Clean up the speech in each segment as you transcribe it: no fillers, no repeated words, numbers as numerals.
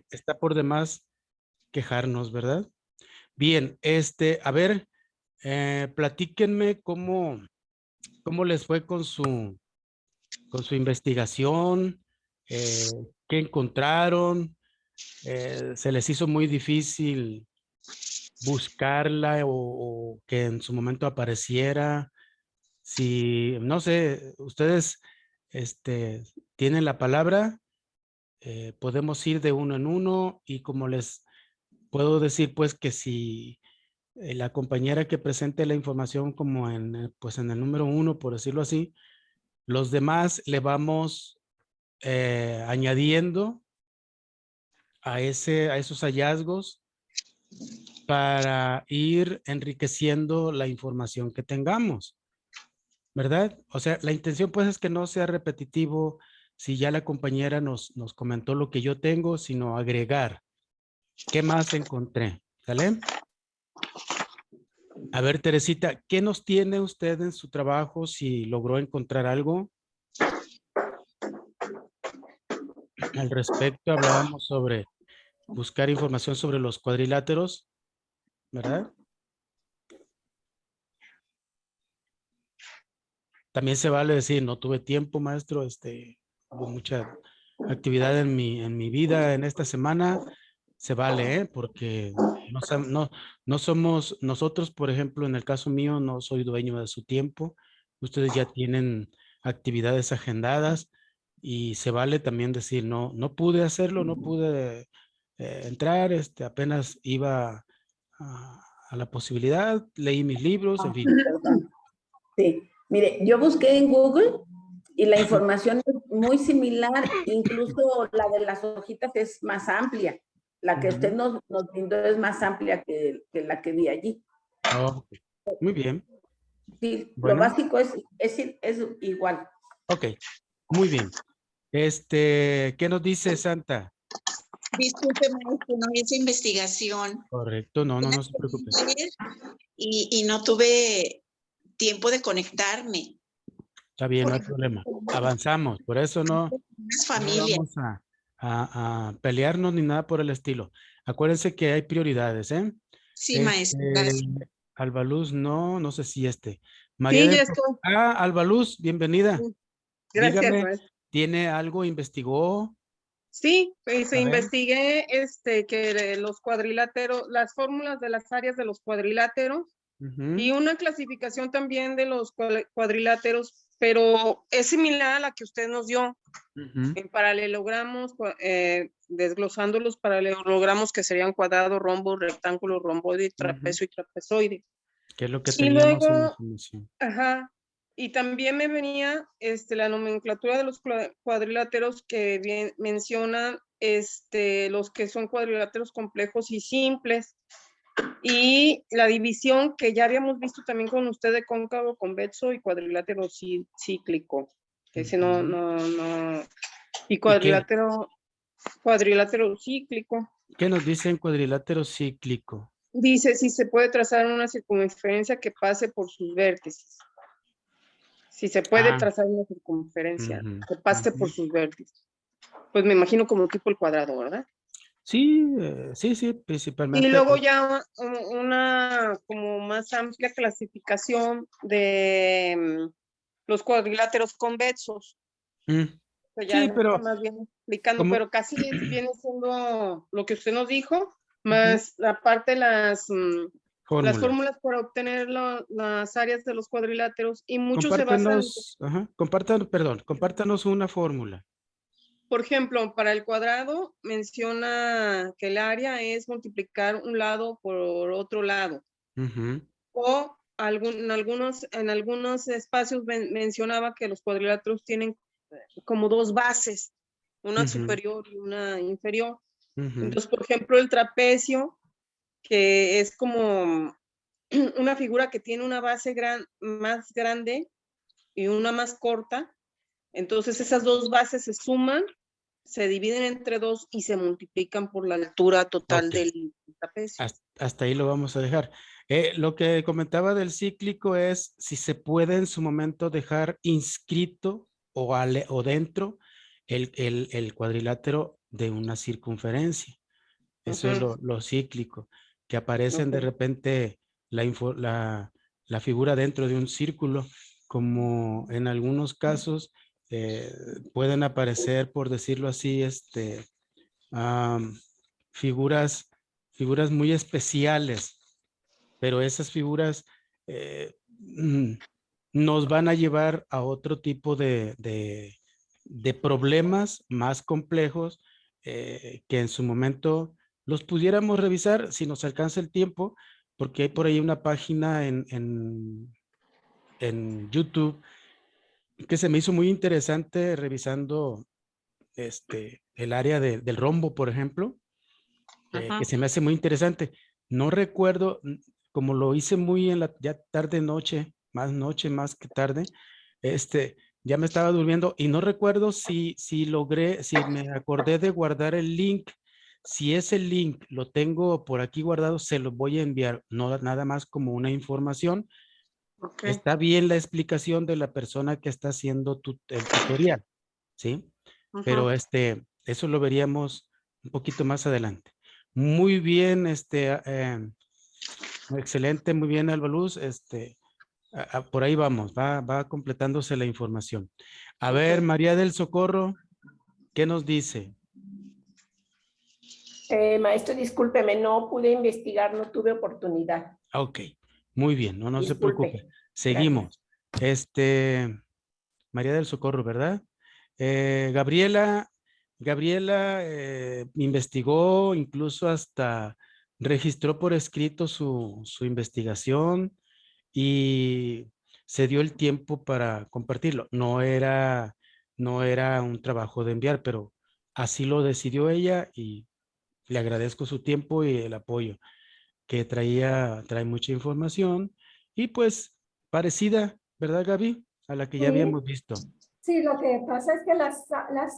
está por demás quejarnos, ¿verdad? Bien, a ver, platíquenme cómo les fue con su investigación, eh, qué encontraron, se les hizo muy difícil buscarla o que en su momento apareciera. Si, no sé, ustedes tienen la palabra, podemos ir de uno en uno y como les puedo decir, pues que si la compañera que presente la información como pues en el número uno, por decirlo así, los demás le vamos añadiendo a esos hallazgos para ir enriqueciendo la información que tengamos, ¿verdad? O sea, la intención pues es que no sea repetitivo si ya la compañera nos comentó lo que yo tengo, sino agregar. ¿Qué más encontré? ¿Sale? A ver, Teresita, ¿qué nos tiene usted en su trabajo si logró encontrar algo al respecto? Hablábamos sobre buscar información sobre los cuadriláteros, ¿verdad? También se vale decir, no tuve tiempo, maestro, hubo mucha actividad en mi vida en esta semana, se vale, ¿eh? Porque no somos, nosotros, por ejemplo, en el caso mío, no soy dueño de su tiempo, ustedes ya tienen actividades agendadas y se vale también decir, no pude hacerlo, no pude entrar, apenas iba a la posibilidad, leí mis libros, en fin. Perdón. Sí, mire, yo busqué en Google y la información es muy similar, incluso la de las hojitas es más amplia. La que usted nos brindó es más amplia que la que vi allí. Oh, muy bien. Sí, lo Bueno, básico es igual. ok, muy bien. ¿Qué nos dice Santa? Disculpe, maestro, no hice investigación. Correcto, no se preocupe. Y no tuve tiempo de conectarme. Está bien, no hay problema. Avanzamos, por eso no Familia. vamos a pelearnos ni nada por el estilo. Acuérdense que hay prioridades, ¿eh? Sí, maestro, gracias. Albaluz, no sé si María Sí, del... ya estoy. Albaluz, bienvenida. Gracias, Dígame, maestro. ¿tiene algo? ¿Investigó? Sí, pues A ver. investigué que los cuadriláteros, las fórmulas de las áreas de los cuadriláteros y una clasificación también de los cuadriláteros, pero es similar a la que usted nos dio. En paralelogramos, desglosando los paralelogramos que serían cuadrado, rombo, rectángulo, romboide, trapecio y trapezoide. ¿Qué es lo que Y teníamos en la luego, información? ajá, y también me venía la nomenclatura de los cuadriláteros que mencionan los que son cuadriláteros complejos y simples. Y la división que ya habíamos visto también con usted de cóncavo, convexo y cuadrilátero cíclico. Ese no. Y cuadrilátero cíclico. ¿Qué nos dice en cuadrilátero cíclico? Dice si se puede trazar una circunferencia que pase por sus vértices. Si se puede trazar una circunferencia que pase por sus vértices. Pues me imagino como tipo el cuadrado, ¿verdad? Sí, principalmente. Y luego ya una como más amplia clasificación de los cuadriláteros convexos. Ya Sí, pero más bien explicando, como, pero casi viene siendo lo que usted nos dijo, más aparte las fórmulas para obtener las áreas de los cuadriláteros y muchos se basan, compártanos una fórmula. por ejemplo, para el cuadrado menciona que el área es multiplicar un lado por otro lado. O en algunos espacios mencionaba que los cuadriláteros tienen como dos bases, una superior y una inferior. Entonces, por ejemplo, el trapecio, que es como una figura que tiene una base más grande y una más corta, entonces esas dos bases se suman, se dividen entre dos y se multiplican por la altura total del trapecio. Hasta ahí lo vamos a dejar. Lo que comentaba del cíclico es si se puede en su momento dejar inscrito o dentro el cuadrilátero de una circunferencia. Eso es lo cíclico, que aparecen de repente la figura dentro de un círculo, como en algunos casos pueden aparecer, por decirlo así, figuras muy especiales, pero esas figuras nos van a llevar a otro tipo de problemas más complejos que en su momento los pudiéramos revisar si nos alcanza el tiempo, porque hay por ahí una página en YouTube que se me hizo muy interesante revisando el área del rombo, por ejemplo, que se me hace muy interesante. No recuerdo, como lo hice muy en la ya tarde noche más que tarde, ya me estaba durmiendo y no recuerdo si me acordé de guardar el link. Si ese link lo tengo por aquí guardado, se lo voy a enviar, no nada más como una información. Okay. Está bien la explicación de la persona que está haciendo el tutorial, ¿sí? Pero eso lo veríamos un poquito más adelante. Muy bien, excelente, muy bien, Albaluz. Por ahí vamos, va completándose la información. A ver, María del Socorro, ¿qué nos dice? Maestro, discúlpeme, no pude investigar, no tuve oportunidad. Ok, muy bien, no se preocupe. Seguimos. María del Socorro, ¿verdad? Gabriela investigó, incluso hasta registró por escrito su investigación y se dio el tiempo para compartirlo. No era un trabajo de enviar, pero así lo decidió ella y le agradezco su tiempo y el apoyo que trae mucha información y pues parecida, ¿verdad, Gaby? A la que ya habíamos visto. Sí, lo que pasa es que las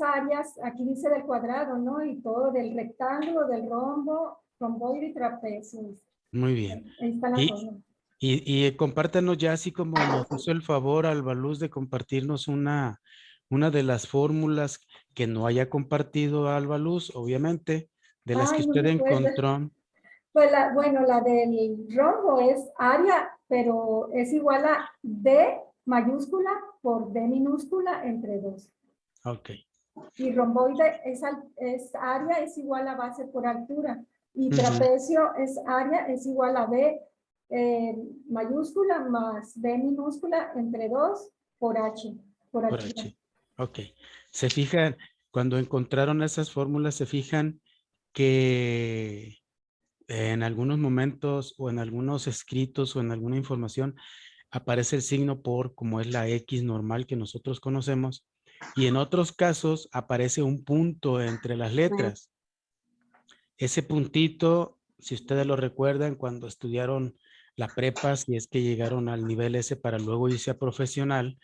áreas, aquí dice del cuadrado, ¿no? Y todo del rectángulo, del rombo, romboide y trapecio. Muy bien. Ahí está la forma. Y compártanos ya, así como nos hizo el favor Albaluz de compartirnos una de las fórmulas que no haya compartido Albaluz, obviamente, de las que Ay, no usted recuerdo. encontró. Pues la del rombo es área, pero es igual a D mayúscula por D minúscula entre 2. Ok. Y romboide es área, es igual a base por altura. Y trapecio es área, es igual a B mayúscula más B minúscula entre 2 por H. Por altura. H. Ok. Se fijan, cuando encontraron esas fórmulas, se fijan que en algunos momentos o en algunos escritos o en alguna información aparece el signo por, como es la X normal que nosotros conocemos, y en otros casos aparece un punto entre las letras. Ese puntito, si ustedes lo recuerdan, cuando estudiaron la prepa, si es que llegaron al nivel ese para luego irse a profesional,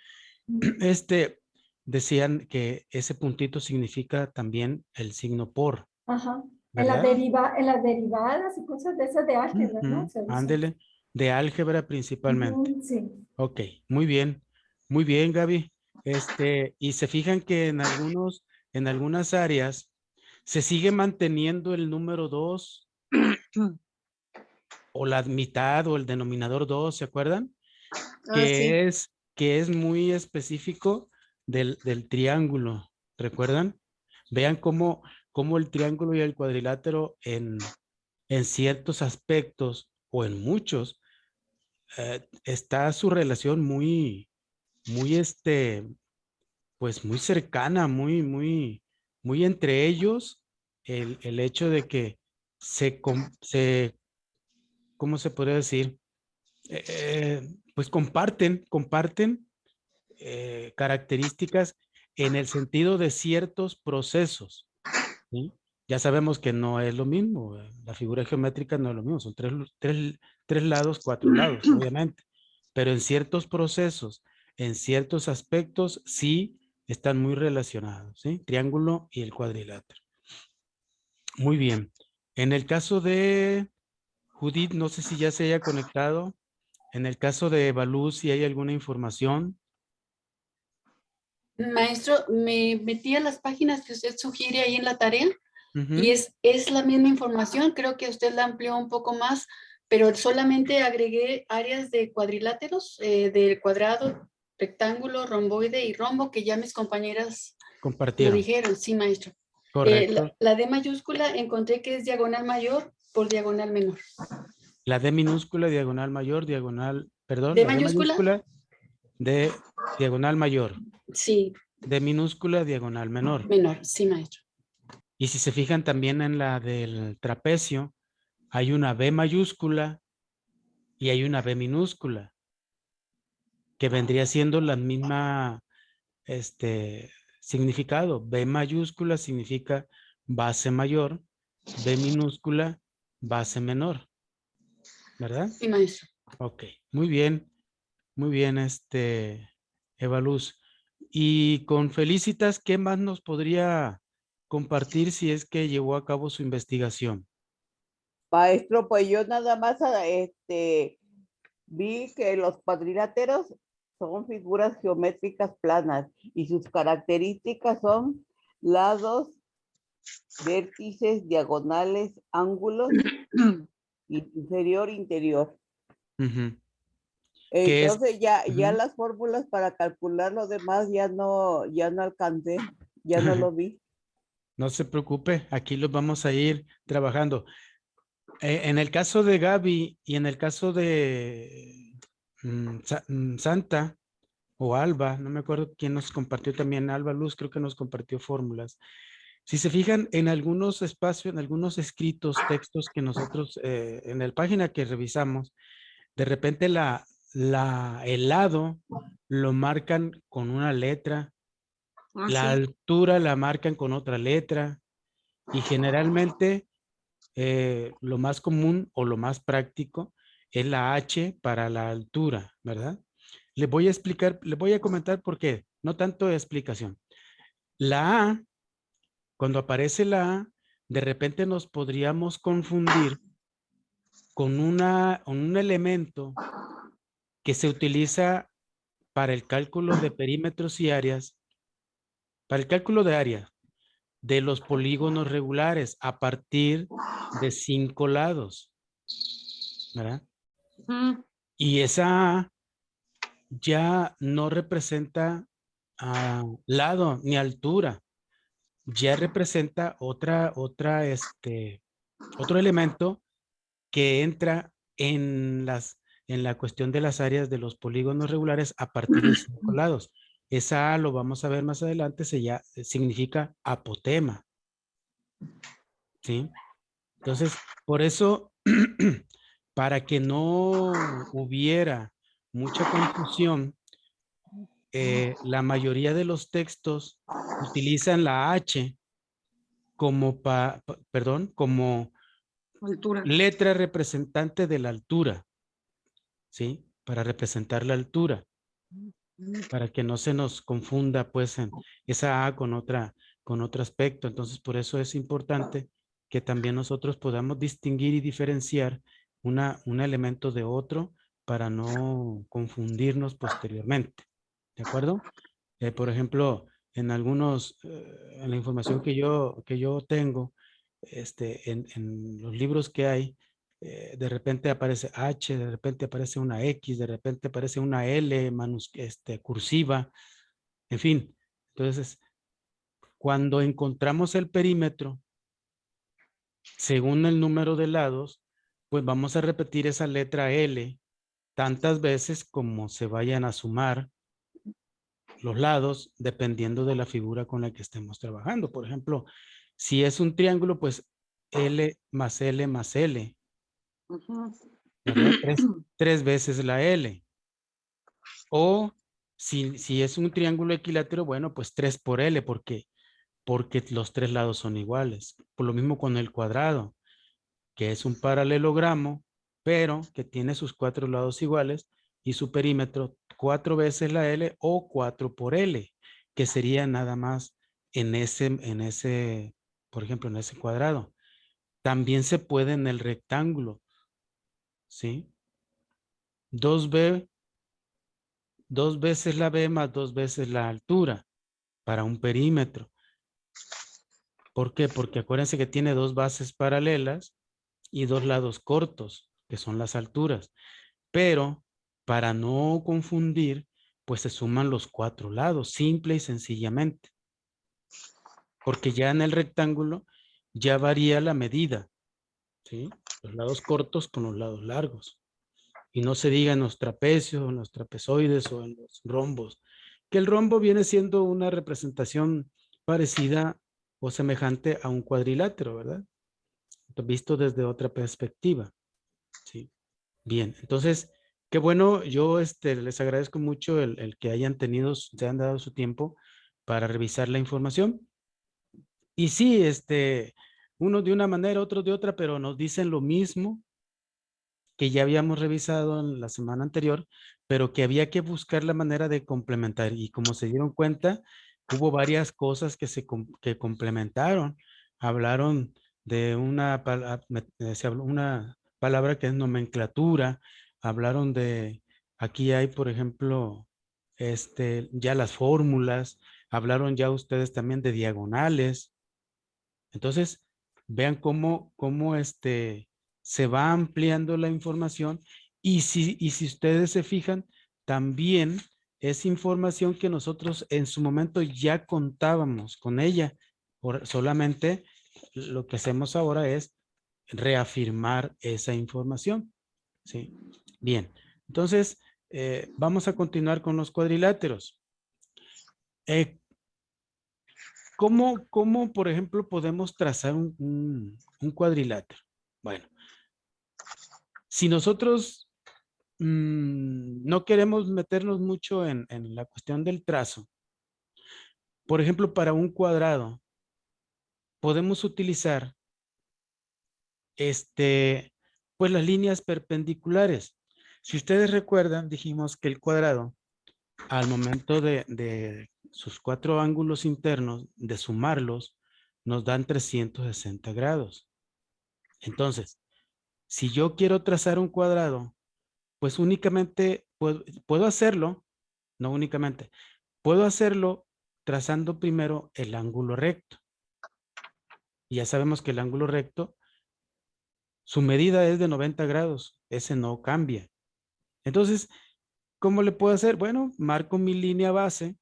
decían que ese puntito significa también el signo por. Ajá. ¿Verdad? En las derivadas y cosas de esas de álgebra, ¿no? Ándele, de álgebra principalmente. Sí. Ok, muy bien, Gaby. Y se fijan que en algunas áreas se sigue manteniendo el número 2 o la mitad o el denominador 2, ¿se acuerdan? Sí. Que es muy específico del triángulo, ¿recuerdan? Vean cómo el triángulo y el cuadrilátero en ciertos aspectos o en muchos está su relación muy pues muy cercana, muy entre ellos, el hecho de que ¿cómo se podría decir? Pues comparten características en el sentido de ciertos procesos, ¿sí? Ya sabemos que no es lo mismo, la figura geométrica no es lo mismo, son tres lados, 4 lados, obviamente, pero en ciertos procesos, en ciertos aspectos, sí están muy relacionados, ¿sí? Triángulo y el cuadrilátero. Muy bien. En el caso de Judith, no sé si ya se haya conectado. En el caso de Balú, si hay alguna información. Maestro, me metí a las páginas que usted sugiere ahí en la tarea Ujú. y es la misma información. Creo que usted la amplió un poco más, pero solamente agregué áreas de cuadriláteros, del cuadrado, rectángulo, romboide y rombo, que ya mis compañeras lo Compartieron. dijeron. Sí, maestro. Correcto. La D mayúscula encontré que es diagonal mayor por diagonal menor. La D minúscula, diagonal mayor, diagonal, perdón, D la D mayúscula, mayúscula, de diagonal mayor, sí, D minúscula, diagonal menor. menor. Sí, maestro. Y si se fijan también en la del trapecio, hay una B mayúscula y hay una B minúscula, que vendría siendo la misma significado. B mayúscula significa base mayor, B minúscula, base menor, ¿verdad? Sí, maestro. Ok, muy bien, Eva Luz. Y con Felicitas, ¿qué más nos podría compartir si es que llevó a cabo su investigación? Maestro, pues yo nada más vi que los cuadriláteros son figuras geométricas planas y sus características son lados, vértices, diagonales, ángulos y inferior, interior. Ujú. ¿Qué es? Entonces ya Ujú. las fórmulas para calcular lo demás ya no alcancé, ya no lo vi. No se preocupe, aquí los vamos a ir trabajando. En el caso de Gaby y en el caso de Santa o Alba, no me acuerdo quién nos compartió también, Alba Luz creo que nos compartió fórmulas. Si se fijan en algunos espacios, en algunos escritos, textos que nosotros, en la página que revisamos, de repente el lado lo marcan con una letra, la altura la marcan con otra letra y generalmente lo más común o lo más práctico es la H para la altura, ¿verdad? Les voy a explicar, les voy a comentar por qué, no tanto de explicación. La A, cuando aparece la A, de repente nos podríamos confundir con un elemento que se utiliza para el cálculo de perímetros y áreas, para el cálculo de áreas de los polígonos regulares a partir de 5 lados, ¿verdad? Y esa A ya no representa lado ni altura, ya representa otro elemento que entra en la cuestión de las áreas de los polígonos regulares a partir de 5 lados. Esa A, lo vamos a ver más adelante, significa apotema, ¿sí? Entonces, por eso, para que no hubiera mucha confusión, la mayoría de los textos utilizan la H como, como Altura. letra representante de la altura, ¿sí? Para representar la altura, para que no se nos confunda, pues, esa A con otro aspecto. Entonces, por eso es importante que también nosotros podamos distinguir y diferenciar un elemento de otro para no confundirnos posteriormente. ¿De acuerdo? Por ejemplo, en la información que yo tengo, en los libros que hay, de repente aparece H, de repente aparece una X, de repente aparece una L cursiva, en fin. Entonces, cuando encontramos el perímetro, según el número de lados, pues vamos a repetir esa letra L tantas veces como se vayan a sumar los lados dependiendo de la figura con la que estemos trabajando. Por ejemplo, si es un triángulo, pues L más L más L, ¿verdad? Tres veces la L. O si es un triángulo equilátero, bueno, pues 3 por L, porque los 3 lados son iguales. Por lo mismo con el cuadrado, que es un paralelogramo, pero que tiene sus 4 lados iguales y su perímetro 4 veces la L o 4 por L, que sería nada más por ejemplo, en ese cuadrado. También se puede en el rectángulo, ¿sí? 2 veces la B más 2 veces la altura. para un perímetro. ¿Por qué? Porque acuérdense que tiene dos bases paralelas y dos lados cortos, que son las alturas. Pero para no confundir, pues se suman los 4 lados, simple y sencillamente. Porque ya en el rectángulo ya varía la medida, ¿sí? Los lados cortos con los lados largos. Y no se diga en los trapecios, en los trapezoides o en los rombos, que el rombo viene siendo una representación parecida o semejante a un cuadrilátero, ¿verdad? Visto desde otra perspectiva, ¿sí? Bien, entonces, qué bueno, yo les agradezco mucho el que hayan tenido, se han dado su tiempo para revisar la información. Y sí, uno de una manera, otro de otra, pero nos dicen lo mismo que ya habíamos revisado en la semana anterior, pero que había que buscar la manera de complementar. Y como se dieron cuenta, hubo varias cosas que complementaron. Hablaron de se habló una palabra que es nomenclatura. Hablaron de, aquí hay, por ejemplo, ya las fórmulas. Hablaron ya ustedes también de diagonales. Entonces, vean cómo se va ampliando la información y si ustedes se fijan, también es información que nosotros en su momento ya contábamos con ella. Solamente lo que hacemos ahora es reafirmar esa información. ¿Sí? Bien, entonces vamos a continuar con los cuadriláteros. ¿Cómo, por ejemplo, podemos trazar un cuadrilátero? Bueno, si nosotros no queremos meternos mucho en la cuestión del trazo, por ejemplo, para un cuadrado, podemos utilizar pues las líneas perpendiculares. Si ustedes recuerdan, dijimos que el cuadrado, al momento de sus 4 ángulos internos, de sumarlos, nos dan 360 grados. Entonces, si yo quiero trazar un cuadrado, pues únicamente puedo hacerlo, no únicamente, puedo hacerlo trazando primero el ángulo recto. Y ya sabemos que el ángulo recto, su medida es de 90 grados, ese no cambia. Entonces, ¿cómo le puedo hacer? Bueno, marco mi línea base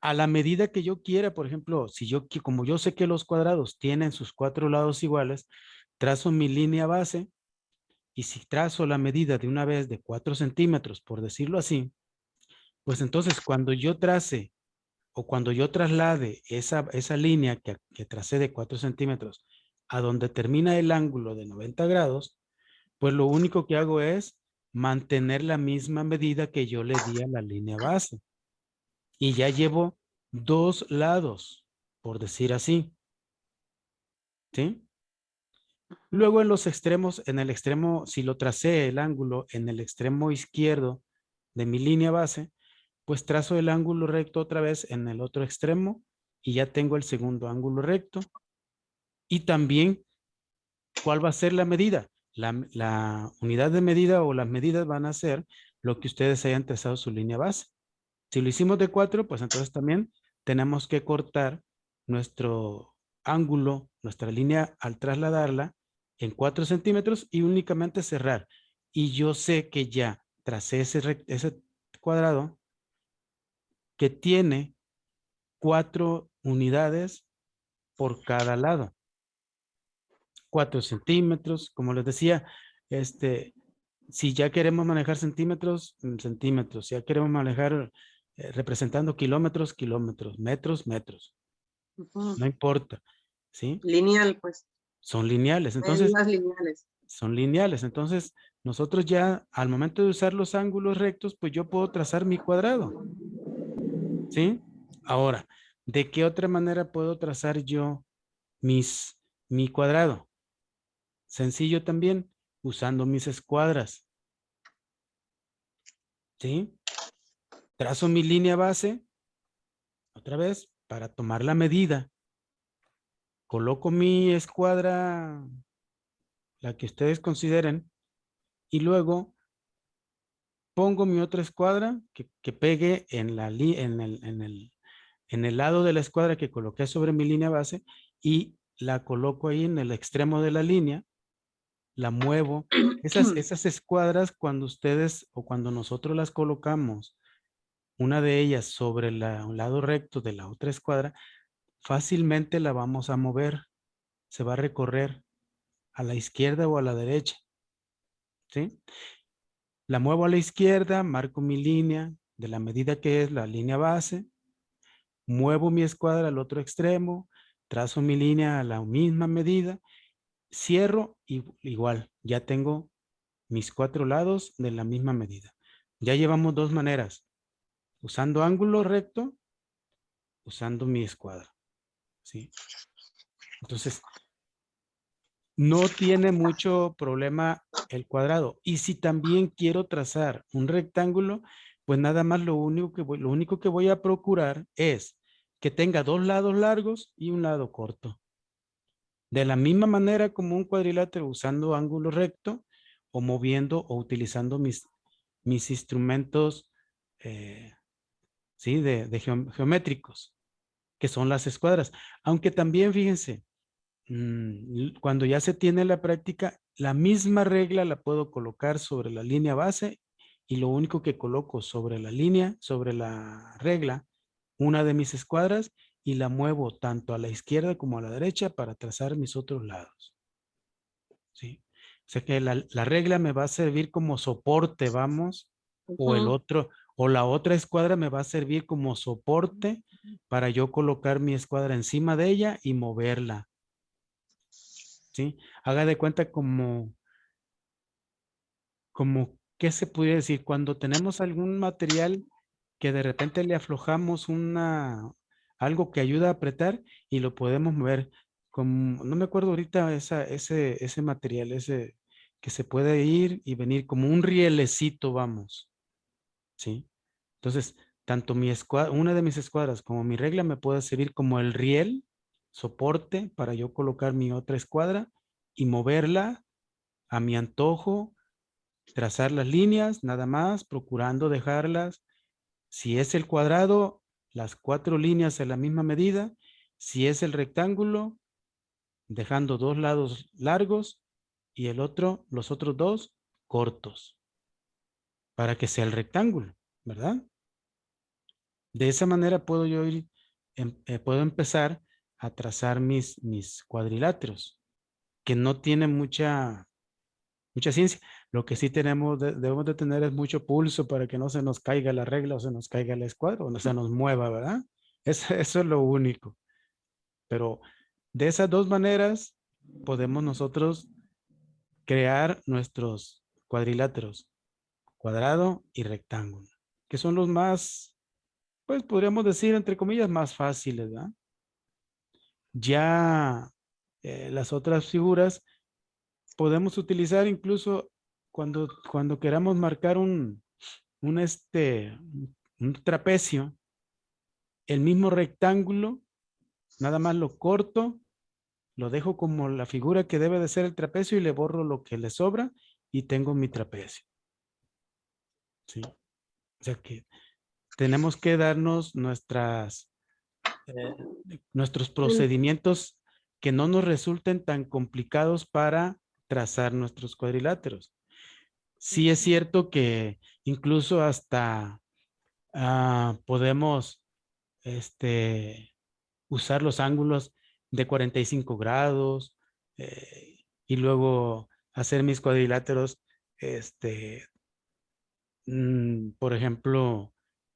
a la medida que yo quiera. Por ejemplo, como yo sé que los cuadrados tienen sus 4 lados iguales, trazo mi línea base. Y si trazo la medida de una vez de 4 centímetros, por decirlo así, pues entonces cuando yo trace o cuando yo traslade esa línea que tracé de 4 centímetros a donde termina el ángulo de 90 grados, pues lo único que hago es mantener la misma medida que yo le di a la línea base. Y ya llevo 2 lados, por decir así. ¿Sí? Luego en los extremos, en el extremo, si lo tracé el ángulo en el extremo izquierdo de mi línea base, pues trazo el ángulo recto otra vez en el otro extremo y ya tengo el segundo ángulo recto. Y también, ¿cuál va a ser la medida? La unidad de medida o las medidas van a ser lo que ustedes hayan trazado su línea base. Si lo hicimos de 4, pues entonces también tenemos que cortar nuestro ángulo, nuestra línea al trasladarla en 4 centímetros y únicamente cerrar. Y yo sé que ya tracé ese cuadrado que tiene 4 unidades por cada lado. 4 centímetros, como les decía, si ya queremos manejar centímetros, centímetros. Si ya queremos manejar representando kilómetros, kilómetros, metros, metros. Ujú. No importa, ¿sí? Lineal, pues. Son lineales. Entonces, Medidas lineales. son lineales. Entonces, nosotros ya al momento de usar los ángulos rectos, pues yo puedo trazar mi cuadrado, ¿sí? Ahora, ¿de qué otra manera puedo trazar yo mi cuadrado? Sencillo también, usando mis escuadras, ¿sí? Trazo mi línea base, otra vez, para tomar la medida. Coloco mi escuadra, la que ustedes consideren, y luego pongo mi otra escuadra que pegue en el lado de la escuadra que coloqué sobre mi línea base y la coloco ahí en el extremo de la línea, la muevo. Esas escuadras, cuando ustedes o cuando nosotros las colocamos, una de ellas sobre un lado recto de la otra escuadra, fácilmente la vamos a mover. Se va a recorrer a la izquierda o a la derecha. ¿Sí? La muevo a la izquierda, marco mi línea de la medida que es la línea base, muevo mi escuadra al otro extremo, trazo mi línea a la misma medida, cierro y igual, ya tengo mis 4 lados de la misma medida. Ya llevamos 2 maneras, usando ángulo recto, usando mi escuadra. ¿Sí? Entonces, no tiene mucho problema el cuadrado. Y si también quiero trazar un rectángulo, pues nada más lo único que voy a procurar es que tenga 2 lados largos y un lado corto. De la misma manera como un cuadrilátero usando ángulo recto o moviendo o utilizando mis instrumentos ¿sí? Geométricos, que son las escuadras. Aunque también, fíjense, cuando ya se tiene la práctica, la misma regla la puedo colocar sobre la línea base y lo único que coloco sobre la línea, sobre la regla, una de mis escuadras y la muevo tanto a la izquierda como a la derecha para trazar mis otros lados. ¿Sí? O sea que la regla me va a servir como soporte, vamos, o el otro, o la otra escuadra me va a servir como soporte para yo colocar mi escuadra encima de ella y moverla. ¿Sí? Haga de cuenta como, ¿qué se pudiera decir? Cuando tenemos algún material que de repente le aflojamos algo que ayuda a apretar y lo podemos mover. Como, no me acuerdo ahorita ese material, ese que se puede ir y venir como un rielecito, vamos. ¿Sí? Entonces, tanto una de mis escuadras como mi regla me puede servir como el riel, soporte para yo colocar mi otra escuadra y moverla a mi antojo, trazar las líneas, nada más, procurando dejarlas. Si es el cuadrado, las 4 líneas en la misma medida. Si es el rectángulo, dejando 2 lados largos y los otros 2 cortos. Para que sea el rectángulo, ¿verdad? De esa manera puedo yo puedo empezar a trazar mis cuadriláteros, que no tienen mucha ciencia. Lo que sí debemos de tener es mucho pulso para que no se nos caiga la regla o se nos caiga la escuadra o no se nos mueva, ¿verdad? Eso es lo único. Pero de esas 2 maneras podemos nosotros crear nuestros cuadriláteros, cuadrado y rectángulo, que son los más, pues podríamos decir, entre comillas, más fáciles, ¿verdad? Ya las otras figuras podemos utilizar incluso cuando queramos marcar un trapecio, el mismo rectángulo, nada más lo corto, lo dejo como la figura que debe de ser el trapecio y le borro lo que le sobra y tengo mi trapecio. ¿Sí? O sea que tenemos que darnos nuestros procedimientos que no nos resulten tan complicados para trazar nuestros cuadriláteros. Sí es cierto que incluso hasta podemos usar los ángulos de 45 grados y luego hacer mis cuadriláteros, por ejemplo,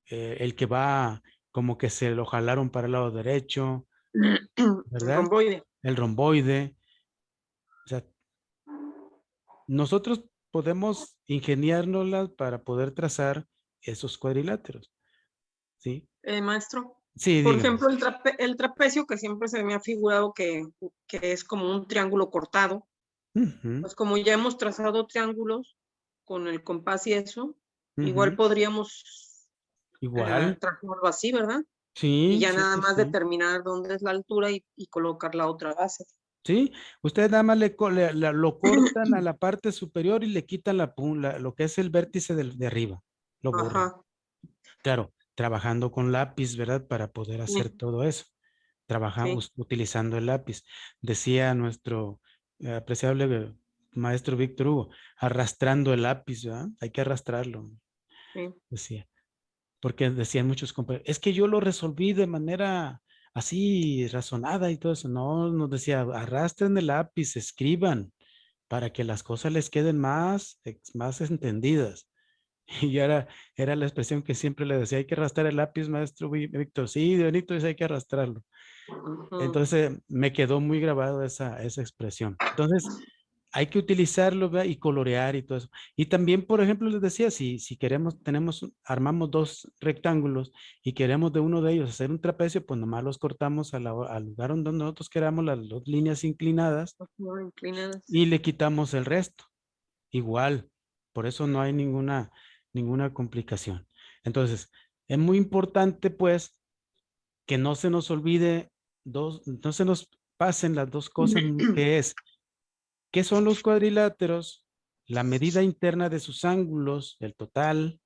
el que va como que se lo jalaron para el lado derecho, ¿verdad? Romboide. El romboide. O sea, nosotros podemos ingeniárnoslas para poder trazar esos cuadriláteros. ¿Sí? Maestro. Sí, Por dígame. ejemplo, el trapecio que siempre se me ha figurado que es como un triángulo cortado. Pues como ya hemos trazado triángulos con el compás y eso, igual podríamos trazarlo así, ¿verdad? Sí. Y ya sí, nada sí, más sí. determinar dónde es la altura y colocar la otra base. Sí, ustedes nada más lo cortan a la parte superior y le quitan lo que es el vértice de arriba. lo borran. Ajá. Claro, trabajando con lápiz, ¿verdad? Para poder hacer Sí. todo eso. Trabajamos utilizando el lápiz. Decía nuestro apreciable maestro Víctor Hugo, arrastrando el lápiz, ¿verdad? Hay que arrastrarlo, Sí. decía. Porque decían muchos compañeros, es que yo lo resolví de manera así razonada y todo eso. No, nos decía, arrastren el lápiz, escriban para que las cosas les queden más entendidas. Y era la expresión que siempre le decía, hay que arrastrar el lápiz, maestro Víctor. Sí, Benito, dice, hay que arrastrarlo. Ujú. Entonces me quedó muy grabado esa expresión. Entonces hay que utilizarlo, ¿verdad? Y colorear y todo eso. Y también, por ejemplo, les decía, si queremos, armamos dos rectángulos y queremos de uno de ellos hacer un trapecio, pues nomás los cortamos al lugar donde nosotros queramos, las dos líneas inclinadas, Ujú, inclinadas. y le quitamos el resto. Igual, por eso no hay ninguna complicación. Entonces, es muy importante, pues, que no se nos olvide no se nos pasen las dos cosas, que es, ¿qué son los cuadriláteros? La medida interna de sus ángulos, el total,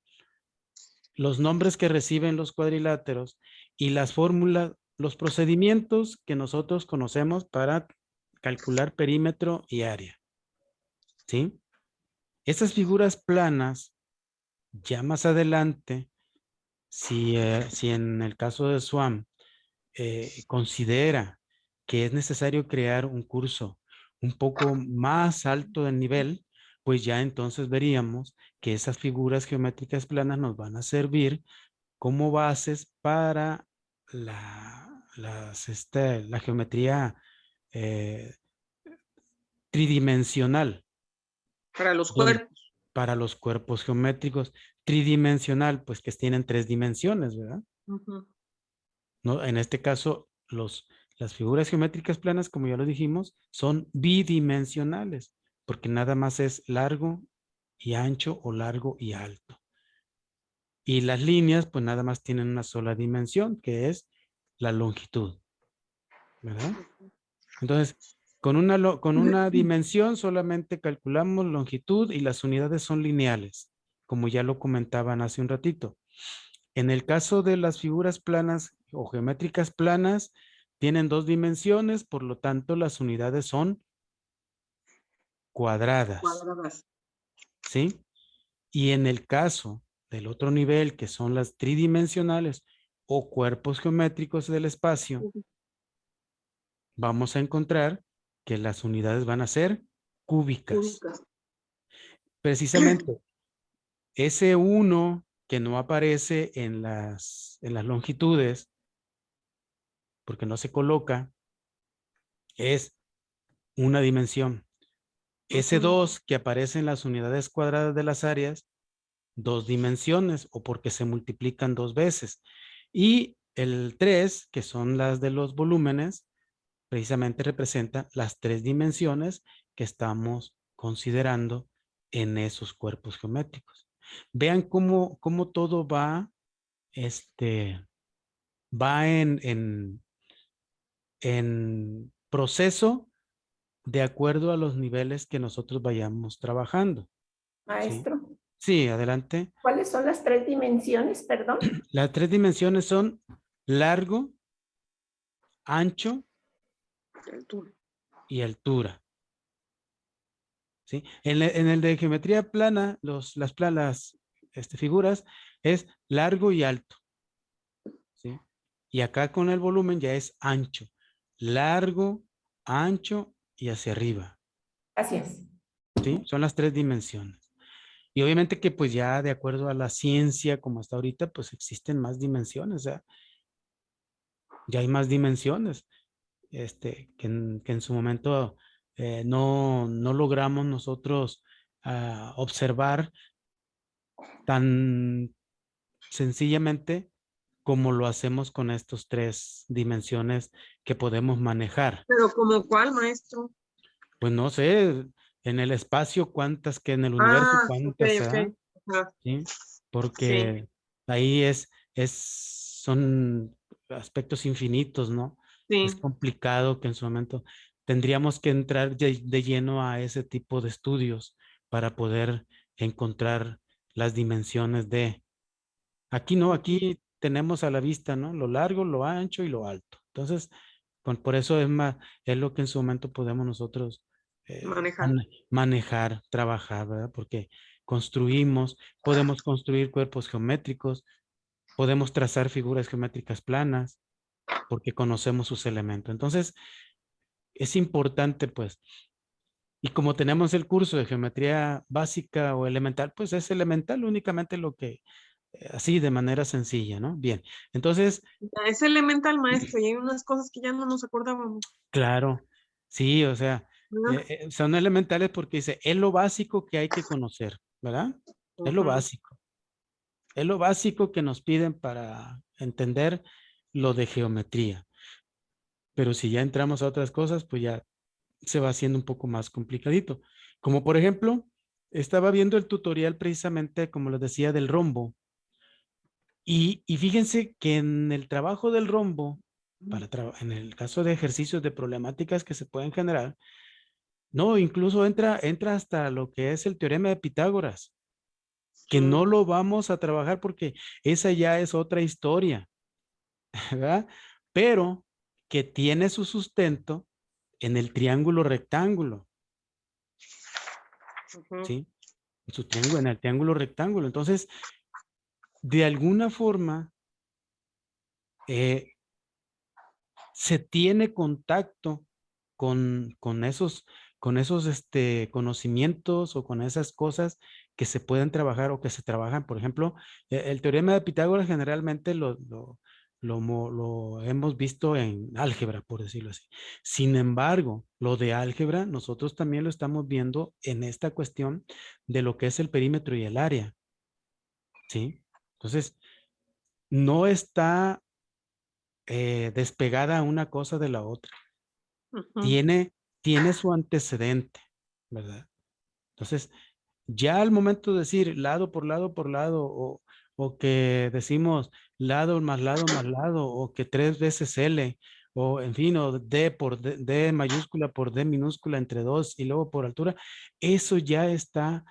los nombres que reciben los cuadriláteros y las fórmulas, los procedimientos que nosotros conocemos para calcular perímetro y área. ¿Sí? Esas figuras planas, ya más adelante, si en el caso de SWAM considera que es necesario crear un curso un poco más alto de nivel, pues ya entonces veríamos que esas figuras geométricas planas nos van a servir como bases para la geometría eh, tridimensional. Para los Don- cuerpos. para los cuerpos geométricos tridimensional, pues que tienen 3 dimensiones, ¿verdad? Ujú. ¿No? En este caso, las figuras geométricas planas, como ya lo dijimos, son bidimensionales, porque nada más es largo y ancho o largo y alto. Y las líneas, pues nada más tienen una sola dimensión, que es la longitud, ¿verdad? Entonces, con una dimensión solamente calculamos longitud y las unidades son lineales, como ya lo comentaban hace un ratito. En el caso de las figuras planas o geométricas planas, tienen 2 dimensiones, por lo tanto las unidades son cuadradas, Cuadradas. ¿sí? Y en el caso del otro nivel, que son las tridimensionales o cuerpos geométricos del espacio, vamos a encontrar que las unidades van a ser cúbicas. Cúbicas. Precisamente, ese 1 que no aparece en las longitudes, porque no se coloca, es una dimensión. Ese Ujú. 2 que aparece en las unidades cuadradas de las áreas, 2 dimensiones, o porque se multiplican 2 veces. Y el 3, que son las de los volúmenes, precisamente representa las 3 dimensiones que estamos considerando en esos cuerpos geométricos. Vean cómo todo va, va en proceso de acuerdo a los niveles que nosotros vayamos trabajando. ¿Sí? Maestro, Sí, adelante. ¿cuáles son las 3 dimensiones, perdón? Las 3 dimensiones son largo, ancho Altura. y altura. ¿Sí? En el de geometría plana, las planas figuras es largo y alto. ¿Sí? Y acá con el volumen ya es ancho. Largo, ancho y hacia arriba. Gracias. ¿Sí? Son las 3 dimensiones. Y obviamente que pues ya de acuerdo a la ciencia como está ahorita, pues existen más dimensiones. O sea, ya hay más dimensiones. Que en su momento no logramos nosotros observar tan sencillamente como lo hacemos con estos 3 dimensiones que podemos manejar. Pero ¿como cuál, maestro? Pues no sé, en el espacio cuántas, que en el universo Ah, ok, cuántas, ok. Ajá. ¿sí? Sí. Porque ahí son aspectos infinitos, ¿no? Es Sí. complicado que en su momento tendríamos que entrar de lleno a ese tipo de estudios para poder encontrar las dimensiones de. Aquí no, aquí tenemos a la vista, ¿no? Lo largo, lo ancho y lo alto. Entonces, por eso es lo que en su momento podemos nosotros Manejar. manejar, trabajar, ¿verdad? Porque podemos construir cuerpos geométricos, podemos trazar figuras geométricas planas, porque conocemos sus elementos. Entonces, es importante, pues, y como tenemos el curso de geometría básica o elemental, pues es elemental únicamente lo que, así de manera sencilla, ¿no? Bien, entonces, Ya es elemental, maestro, y hay unas cosas que ya no nos acordábamos. claro, sí, o sea, ¿Verdad? son elementales porque dice, es lo básico que hay que conocer, ¿verdad? Es lo Ujú. básico. Es lo básico que nos piden para entender lo de geometría. Pero si ya entramos a otras cosas, pues ya se va haciendo un poco más complicadito. Como por ejemplo, estaba viendo el tutorial precisamente, como les decía, del rombo. Y fíjense que en el trabajo del rombo, en el caso de ejercicios de problemáticas que se pueden generar, no, incluso entra hasta lo que es el teorema de Pitágoras, que no lo vamos a trabajar porque esa ya es otra historia, ¿verdad? Pero que tiene su sustento en el triángulo rectángulo, Ujú. ¿sí? En el triángulo rectángulo. Entonces, de alguna forma, se tiene contacto con esos conocimientos o con esas cosas que se pueden trabajar o que se trabajan. Por ejemplo, el teorema de Pitágoras generalmente lo hemos visto en álgebra, por decirlo así. Sin embargo, lo de álgebra, nosotros también lo estamos viendo en esta cuestión de lo que es el perímetro y el área, ¿sí? Entonces, no está despegada una cosa de la otra. Ujú. Tiene su antecedente, ¿verdad? Entonces, ya al momento de decir lado por lado por lado, o que decimos lado más lado, o que 3 veces L, o en fin, o D mayúscula por D minúscula entre 2 y luego por altura, eso ya está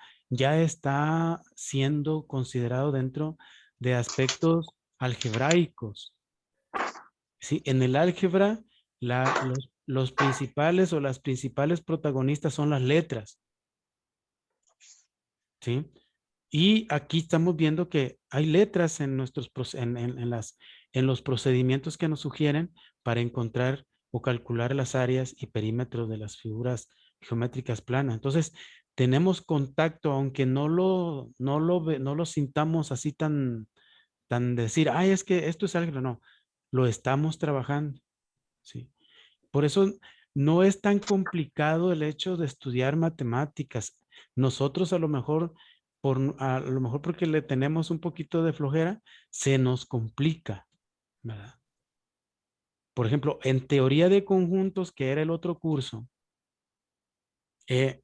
siendo considerado dentro de aspectos algebraicos. Sí, en el álgebra, los principales o las principales protagonistas son las letras, ¿sí? Y aquí estamos viendo que hay letras en en los procedimientos que nos sugieren para encontrar o calcular las áreas y perímetros de las figuras geométricas planas. Entonces, tenemos contacto, aunque no lo sintamos así tan decir, ay, es que esto es álgebra, no, lo estamos trabajando, ¿sí? Por eso no es tan complicado el hecho de estudiar matemáticas. Nosotros a lo mejor porque le tenemos un poquito de flojera, se nos complica, ¿verdad? Por ejemplo, en teoría de conjuntos, que era el otro curso, eh,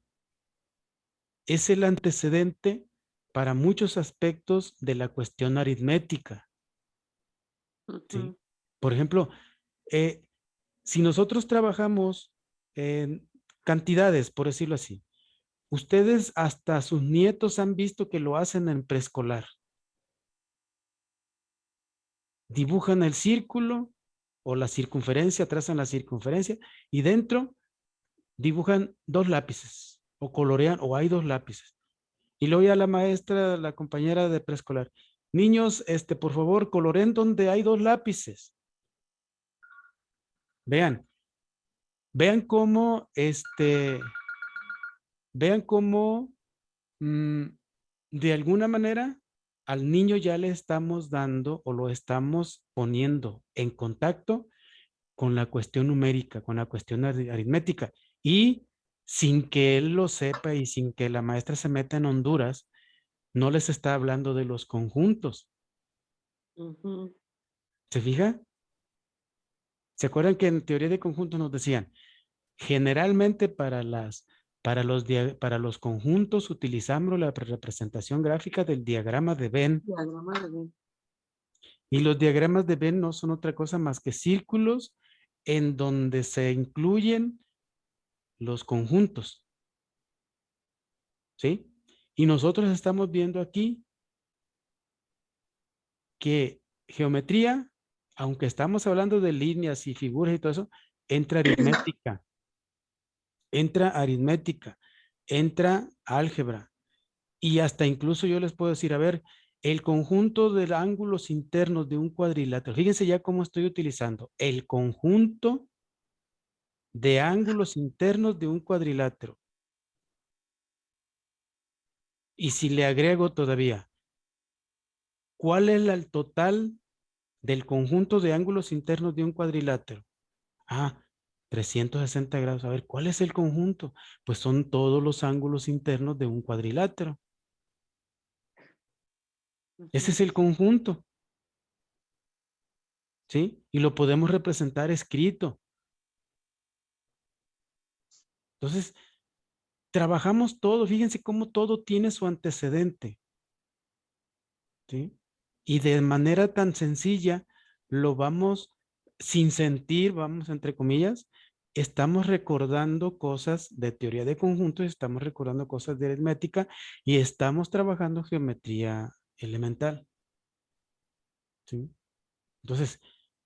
es el antecedente para muchos aspectos de la cuestión aritmética, ¿sí? Ujú. Por ejemplo, eh, si nosotros trabajamos en cantidades, por decirlo así, ustedes hasta sus nietos han visto que lo hacen en preescolar. Dibujan el círculo o la circunferencia, trazan la circunferencia y dentro dibujan 2 lápices o colorean o hay 2 lápices. Y luego ya la maestra, la compañera de preescolar, niños, por favor, coloreen donde hay 2 lápices. Vean, vean cómo, vean cómo de alguna manera al niño ya le estamos dando o lo estamos poniendo en contacto con la cuestión numérica, con la cuestión aritmética. Y sin que él lo sepa y sin que la maestra se meta en Honduras, no les está hablando de los conjuntos. Ujú. ¿Se fija? ¿Se acuerdan que en teoría de conjuntos nos decían, generalmente para los conjuntos utilizamos la representación gráfica del diagrama de Venn? Diagrama de Venn. Y los diagramas de Venn no son otra cosa más que círculos en donde se incluyen los conjuntos, ¿sí? Y nosotros estamos viendo aquí que geometría, aunque estamos hablando de líneas y figuras y todo eso, entra aritmética, entra álgebra. Y hasta incluso yo les puedo decir, a ver, el conjunto de ángulos internos de un cuadrilátero. Fíjense ya cómo estoy utilizando el conjunto de ángulos internos de un cuadrilátero. Y si le agrego todavía, ¿cuál es el total del conjunto de ángulos internos de un cuadrilátero? Ah, 360 grados. A ver, ¿cuál es el conjunto? Pues son todos los ángulos internos de un cuadrilátero. Ese es el conjunto. ¿Sí? Y lo podemos representar escrito. Entonces, trabajamos todo. Fíjense cómo todo tiene su antecedente. ¿Sí? Y de manera tan sencilla lo vamos, sin sentir, vamos entre comillas, estamos recordando cosas de teoría de conjuntos, estamos recordando cosas de aritmética y estamos trabajando geometría elemental. ¿Sí? Entonces,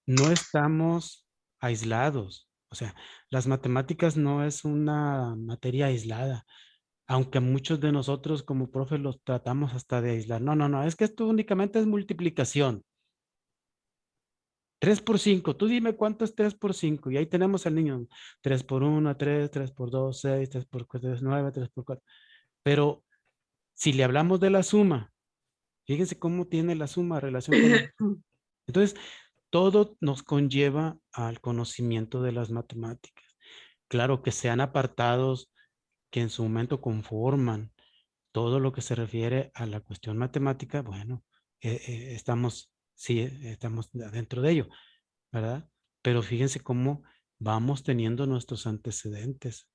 no estamos aislados. O sea, las matemáticas no es una materia aislada, aunque muchos de nosotros como profes los tratamos hasta de aislar. No, no, no, es que esto únicamente es multiplicación. 3 por 5, tú dime cuánto es 3 por 5. Y ahí tenemos al niño. 3 por 1, 3, 3 por 2, 6, 3 por 4, 9, 3 por 4. Pero si le hablamos de la suma, fíjense cómo tiene la suma relación con la... Entonces, todo nos conlleva al conocimiento de las matemáticas. Claro que sean apartados que en su momento conforman todo lo que se refiere a la cuestión matemática, bueno, estamos dentro de ello, ¿verdad? Pero fíjense cómo vamos teniendo nuestros antecedentes,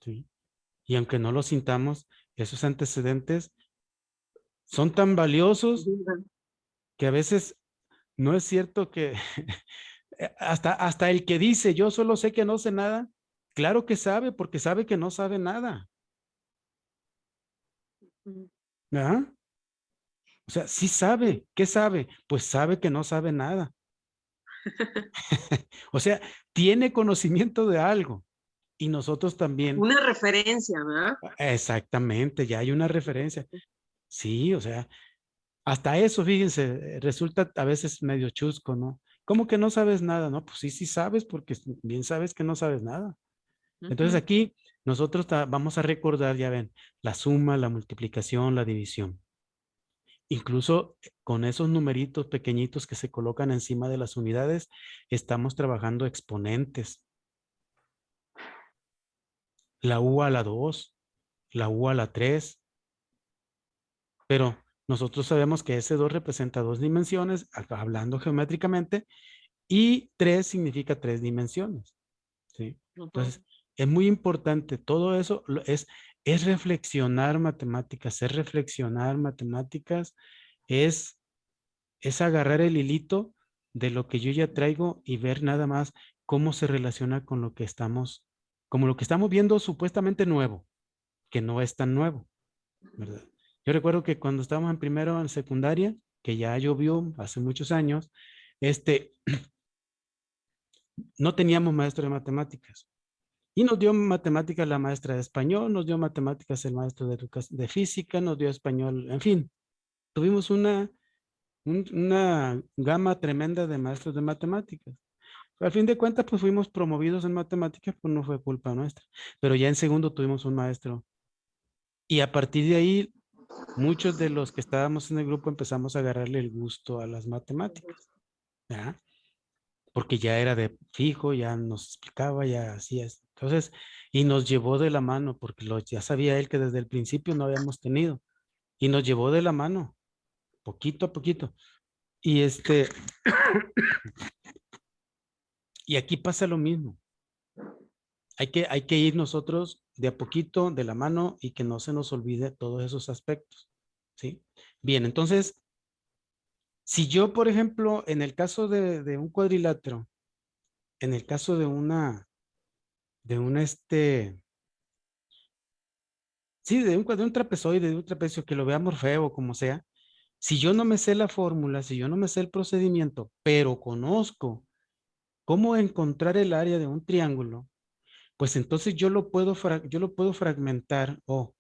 ¿sí? Y aunque no lo sintamos, esos antecedentes son tan valiosos que a veces no es cierto que hasta el que dice yo solo sé que no sé nada, claro que sabe porque sabe que no sabe nada. ¿Verdad? O sea, sí sabe. ¿Qué sabe? Pues sabe que no sabe nada. O sea, tiene conocimiento de algo. Y nosotros también. Una referencia, ¿verdad? Exactamente, ya hay una referencia. Sí, o sea, hasta eso, fíjense, resulta a veces medio chusco, ¿no? ¿Cómo que no sabes nada? No, pues sí, sí sabes porque bien sabes que no sabes nada. Entonces aquí nosotros vamos a recordar, ya ven, la suma, la multiplicación, la división. Incluso con esos numeritos pequeñitos que se colocan encima de las unidades, estamos trabajando exponentes. La U a la 2, la U a la 3. Pero nosotros sabemos que ese 2 representa 2 dimensiones, hablando geométricamente, y 3 significa 3 dimensiones. ¿Sí? Entonces, es muy importante. Todo eso es reflexionar matemáticas, es agarrar el hilito de lo que yo ya traigo y ver nada más cómo se relaciona con lo que estamos, como lo que estamos viendo supuestamente nuevo, que no es tan nuevo, ¿verdad? Yo recuerdo que cuando estábamos en primero en secundaria, que ya llovió hace muchos años, no teníamos maestro de matemáticas. Y nos dio matemáticas la maestra de español, nos dio matemáticas el maestro de física, nos dio español, en fin. Tuvimos una gama tremenda de maestros de matemáticas. Al fin de cuentas, pues fuimos promovidos en matemáticas, pues no fue culpa nuestra. Pero ya en segundo tuvimos un maestro. Y a partir de ahí, muchos de los que estábamos en el grupo empezamos a agarrarle el gusto a las matemáticas. ¿Ya? Porque ya era de fijo, ya nos explicaba, ya hacía esto. Entonces, y nos llevó de la mano, porque ya sabía él que desde el principio no habíamos tenido. Y nos llevó de la mano, poquito a poquito. Y y aquí pasa lo mismo. Hay que ir nosotros de a poquito, de la mano, y que no se nos olvide todos esos aspectos. ¿Sí? Bien, entonces, si yo, por ejemplo, en el caso de un cuadrilátero, en el caso de sí, de un trapezoide, de un trapecio, que lo veamos feo, como sea, Si yo no me sé la fórmula, si yo no me sé el procedimiento, pero conozco cómo encontrar el área de un triángulo, pues entonces yo lo puedo fragmentar o,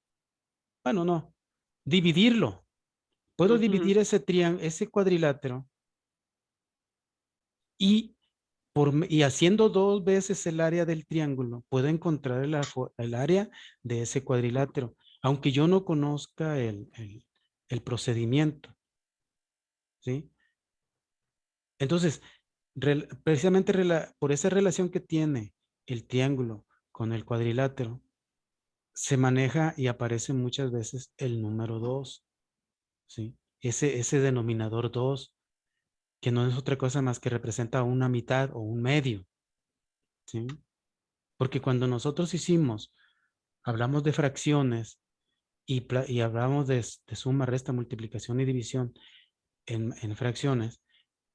bueno, no, dividirlo. Puedo Ujú. dividir ese cuadrilátero y, y haciendo 2 veces el área del triángulo, puedo encontrar el área de ese cuadrilátero, aunque yo no conozca el procedimiento. ¿Sí? Entonces, precisamente por esa relación que tiene el triángulo con el cuadrilátero, se maneja y aparece muchas veces el número 2, ¿sí? Ese denominador 2, que no es otra cosa más que representa una mitad o un medio, ¿sí? Porque cuando nosotros hablamos de fracciones y hablamos de suma, resta, multiplicación y división en fracciones,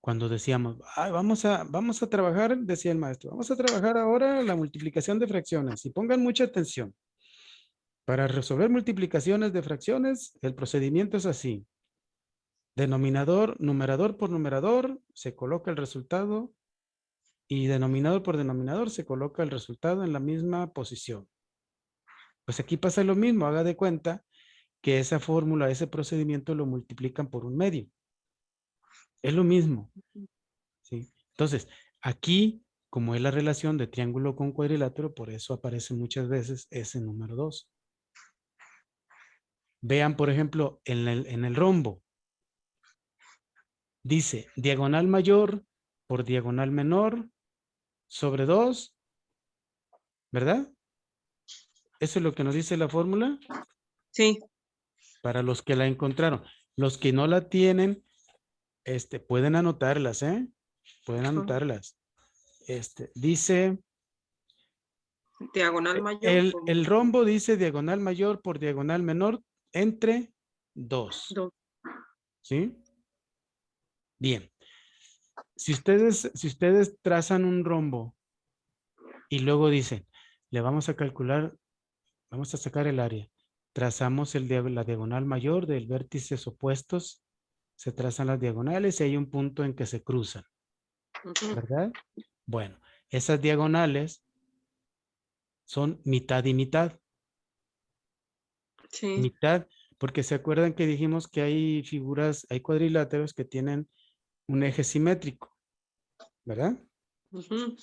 cuando decíamos, "Ay, vamos a trabajar", decía el maestro, "vamos a trabajar ahora la multiplicación de fracciones", y pongan mucha atención. Para resolver multiplicaciones de fracciones, el procedimiento es así. Denominador, numerador por numerador, se coloca el resultado, y denominador por denominador se coloca el resultado en la misma posición. Pues aquí pasa lo mismo, haga de cuenta que esa fórmula, ese procedimiento lo multiplican por un medio. Es lo mismo, ¿sí? Entonces, aquí, como es la relación de triángulo con cuadrilátero, por eso aparece muchas veces ese número 2. Vean, por ejemplo, en el rombo. Dice, diagonal mayor por diagonal menor sobre 2, ¿verdad? Eso es lo que nos dice la fórmula Sí. para los que la encontraron. Los que no la tienen, pueden anotarlas, ¿eh? Pueden anotarlas. Dice, Diagonal mayor. el rombo dice diagonal mayor por diagonal menor entre 2. Dos. ¿Sí? Bien. Si ustedes trazan un rombo y luego dicen, le vamos a calcular, vamos a sacar el área. Trazamos la diagonal mayor del vértices opuestos. Se trazan las diagonales y hay un punto en que se cruzan. Ujú. ¿Verdad? Bueno, esas diagonales son mitad y mitad. Sí. Mitad, porque se acuerdan que dijimos que hay figuras, hay cuadriláteros que tienen un eje simétrico, ¿verdad? Ujú.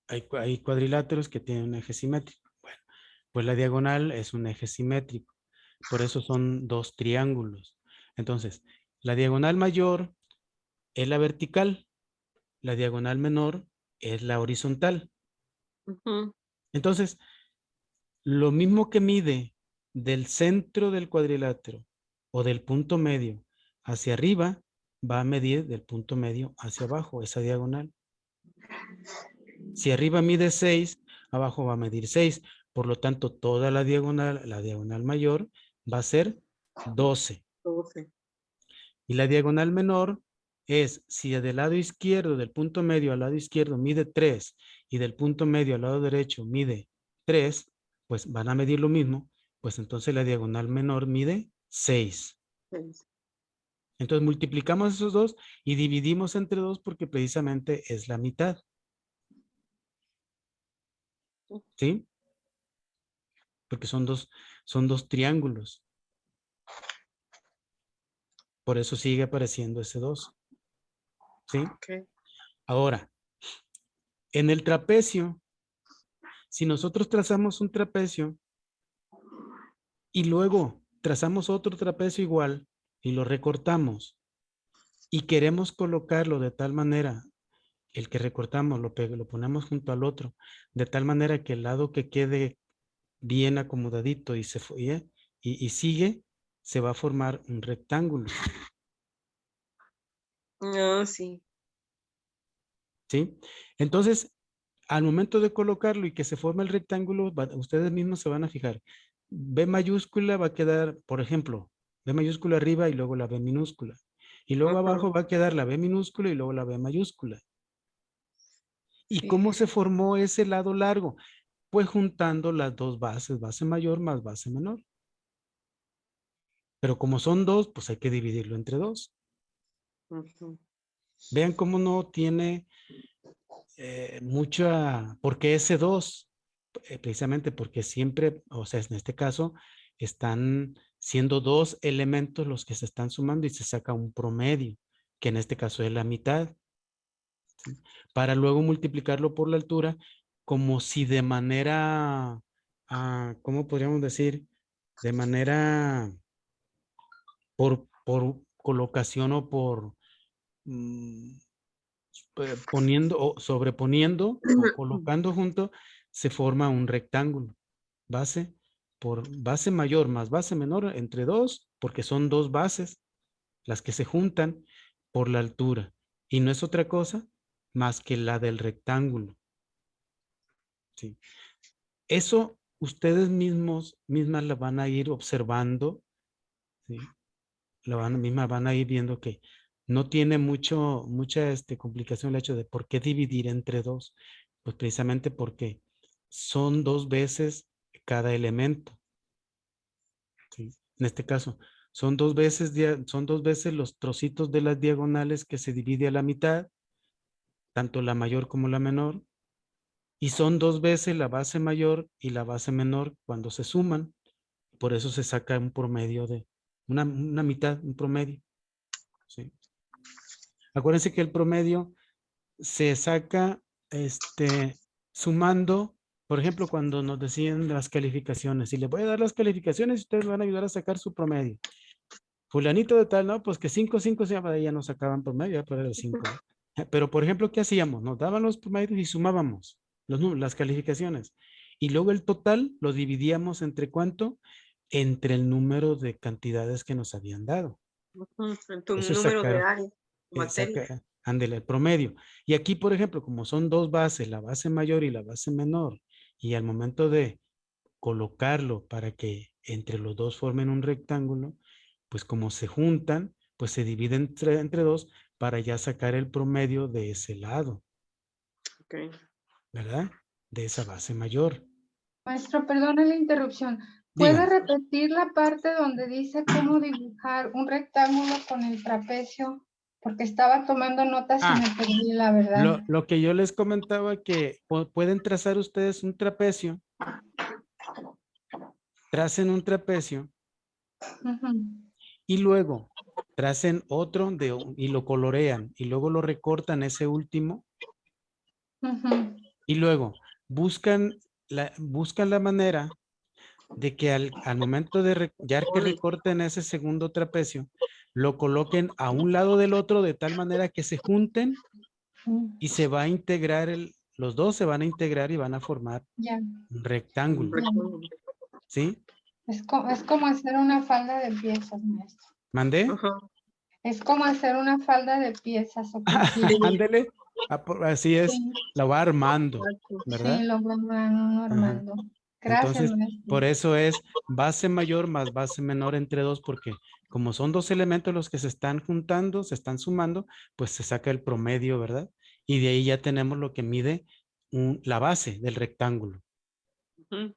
Hay cuadriláteros que tienen un eje simétrico. Bueno, pues la diagonal es un eje simétrico. Por eso son 2 triángulos. Entonces, la diagonal mayor es la vertical, la diagonal menor es la horizontal. Ujú. Entonces, lo mismo que mide del centro del cuadrilátero o del punto medio hacia arriba, va a medir del punto medio hacia abajo, esa diagonal. Si arriba mide 6, abajo va a medir 6. Por lo tanto, toda la diagonal mayor va a ser 12. 12. Y la diagonal menor es, si del lado izquierdo, del punto medio al lado izquierdo mide 3 y del punto medio al lado derecho mide 3, pues van a medir lo mismo, pues entonces la diagonal menor mide 6. Seis. Entonces multiplicamos esos dos y dividimos entre 2 porque precisamente es la mitad. ¿Sí? Porque son dos triángulos. Por eso sigue apareciendo ese 2. ¿Sí? Ok. Ahora, en el trapecio, si nosotros trazamos un trapecio y luego trazamos otro trapecio igual y lo recortamos y queremos colocarlo de tal manera, el que recortamos lo ponemos junto al otro, de tal manera que el lado que quede bien acomodadito y sigue, se va a formar un rectángulo. Ah, sí. ¿Sí? Entonces, al momento de colocarlo y que se forme el rectángulo, ustedes mismos se van a fijar. B mayúscula va a quedar, por ejemplo, B mayúscula arriba y luego la B minúscula. Y luego Ajá. abajo va a quedar la B minúscula y luego la B mayúscula. ¿Y Sí. cómo se formó ese lado largo? Pues juntando las dos bases, base mayor más base menor. Pero como son 2, pues hay que dividirlo entre 2. Ujú. Vean cómo no tiene mucha, porque ese 2, precisamente porque siempre, o sea, en este caso, están siendo 2 elementos los que se están sumando y se saca un promedio, que en este caso es la mitad, ¿sí? Para luego multiplicarlo por la altura, como si de manera, ¿cómo podríamos decir? De manera, por colocación o por mm, poniendo o sobreponiendo o colocando junto, se forma un rectángulo. Base por base mayor más base menor entre 2, porque son 2 bases las que se juntan por la altura. Y no es otra cosa más que la del rectángulo. ¿Sí? Eso ustedes mismas la van a ir observando, ¿sí? Mismas van a ir viendo que no tiene mucha complicación el hecho de por qué dividir entre 2. Pues precisamente porque son 2 veces cada elemento, ¿sí? En este caso, son 2 veces, son 2 veces los trocitos de las diagonales que se divide a la mitad, tanto la mayor como la menor, y son 2 veces la base mayor y la base menor cuando se suman. Por eso se saca un promedio de una mitad, un promedio, ¿sí? Acuérdense que el promedio se saca sumando, por ejemplo, cuando nos decían las calificaciones, y les voy a dar las calificaciones y ustedes van a ayudar a sacar su promedio. Fulanito de tal, no, pues que 5, 5, ya no sacaban promedio, ya para el 5. Pero, por ejemplo, ¿qué hacíamos? Nos daban los promedios y sumábamos las calificaciones. Y luego el total lo dividíamos entre ¿cuánto? Entre el número de cantidades que nos habían dado. Ujú. En tu Eso es número de sacar, área, materia. ándele, el promedio. Y aquí, por ejemplo, como son 2 bases, la base mayor y la base menor, y al momento de colocarlo para que entre los dos formen un rectángulo, pues como se juntan, pues se dividen entre 2 para ya sacar el promedio de ese lado, Ok. ¿verdad? De esa base mayor. Maestro, perdone la interrupción. ¿Puede Dígame. repetir la parte donde dice cómo dibujar un rectángulo con el trapecio? Porque estaba tomando notas y me perdí, la verdad. Lo que yo les comentaba que pueden trazar ustedes un trapecio, tracen un trapecio Ujú, y luego tracen otro y lo colorean y luego lo recortan ese último ujú. y luego buscan la manera de que al momento de ya que recorten ese segundo trapecio, lo coloquen a un lado del otro de tal manera que se junten y se va a integrar, los dos se van a integrar y van a formar Ya, un rectángulo, ¿sí? es como hacer una falda de piezas, maestro. ¿Mandé? Ajá. Es como hacer una falda de piezas o costillas. Ándele, así es, Sí, la va armando, sí, ¿verdad? lo van Ajá. armando. Gracias, Entonces, maestro. por eso es base mayor más base menor entre 2, porque como son 2 elementos los que se están juntando, se están sumando, pues se saca el promedio, ¿verdad? Y de ahí ya tenemos lo que mide la base del rectángulo. Ujú.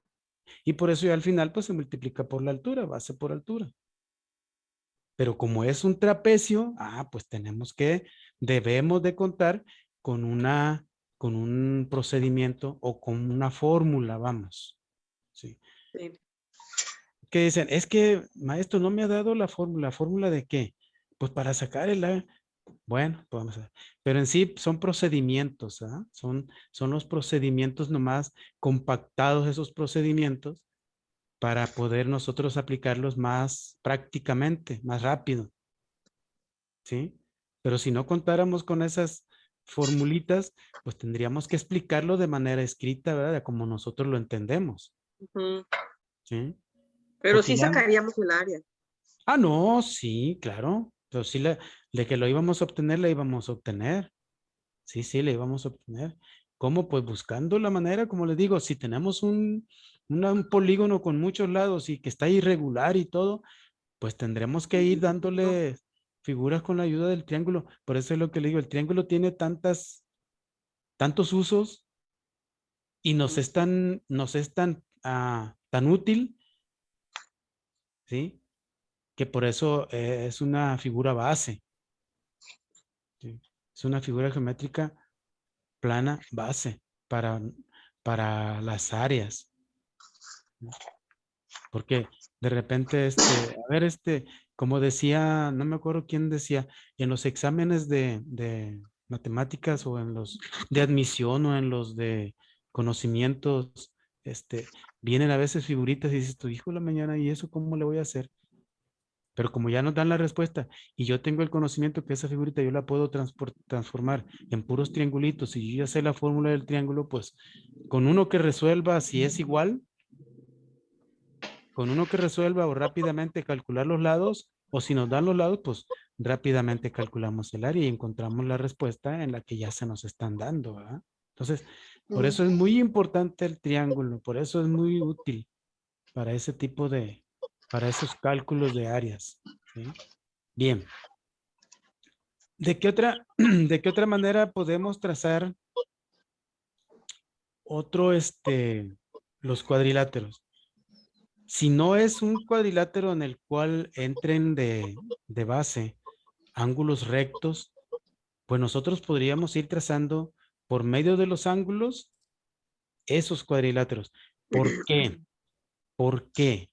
Y por eso ya al final, pues se multiplica por la altura, base por altura. Pero como es un trapecio, pues debemos de contar con con un procedimiento o con una fórmula, vamos. Sí. Sí. Que dicen, es que maestro no me ha dado la fórmula de qué, pues para sacar bueno, pues vamos a ver, pero en sí son procedimientos, ¿ah? Son los procedimientos nomás compactados esos procedimientos para poder nosotros aplicarlos más prácticamente, más rápido, ¿sí? Pero si no contáramos con esas formulitas, pues tendríamos que explicarlo de manera escrita, ¿verdad? De como nosotros lo entendemos, Ujú. ¿sí? Pero Porque sí ya, sacaríamos el área. no, sí, claro. Pero sí, de que lo íbamos a obtener, la íbamos a obtener. Sí, sí, la íbamos a obtener. ¿Cómo? Pues buscando la manera, como les digo, si tenemos un polígono con muchos lados y que está irregular y todo, pues tendremos que ir dándole figuras con la ayuda del triángulo. Por eso es lo que le digo, el triángulo tiene tantos usos y nos es tan útil, ¿sí? que por eso es una figura base. ¿Sí? Es una figura geométrica plana base para las áreas. Porque de repente, a ver, como decía, no me acuerdo quién decía, en los exámenes de matemáticas o en los de admisión o en los de conocimientos, vienen a veces figuritas y dices, tu hijo de la mañana, ¿y eso cómo le voy a hacer? Pero como ya nos dan la respuesta y yo tengo el conocimiento que esa figurita yo la puedo transformar en puros triangulitos y yo ya sé la fórmula del triángulo, pues con uno que resuelva si es igual, con uno que resuelva o rápidamente calcular los lados, o si nos dan los lados, pues rápidamente calculamos el área y encontramos la respuesta en la que ya se nos están dando, ¿verdad? Entonces, por eso es muy importante el triángulo, por eso es muy útil para ese tipo para esos cálculos de áreas, ¿sí? Bien. ¿De qué otra manera podemos trazar los cuadriláteros? Si no es un cuadrilátero en el cual entren de base ángulos rectos, pues nosotros podríamos ir trazando por medio de los ángulos esos cuadriláteros. ¿Por qué? ¿Por qué?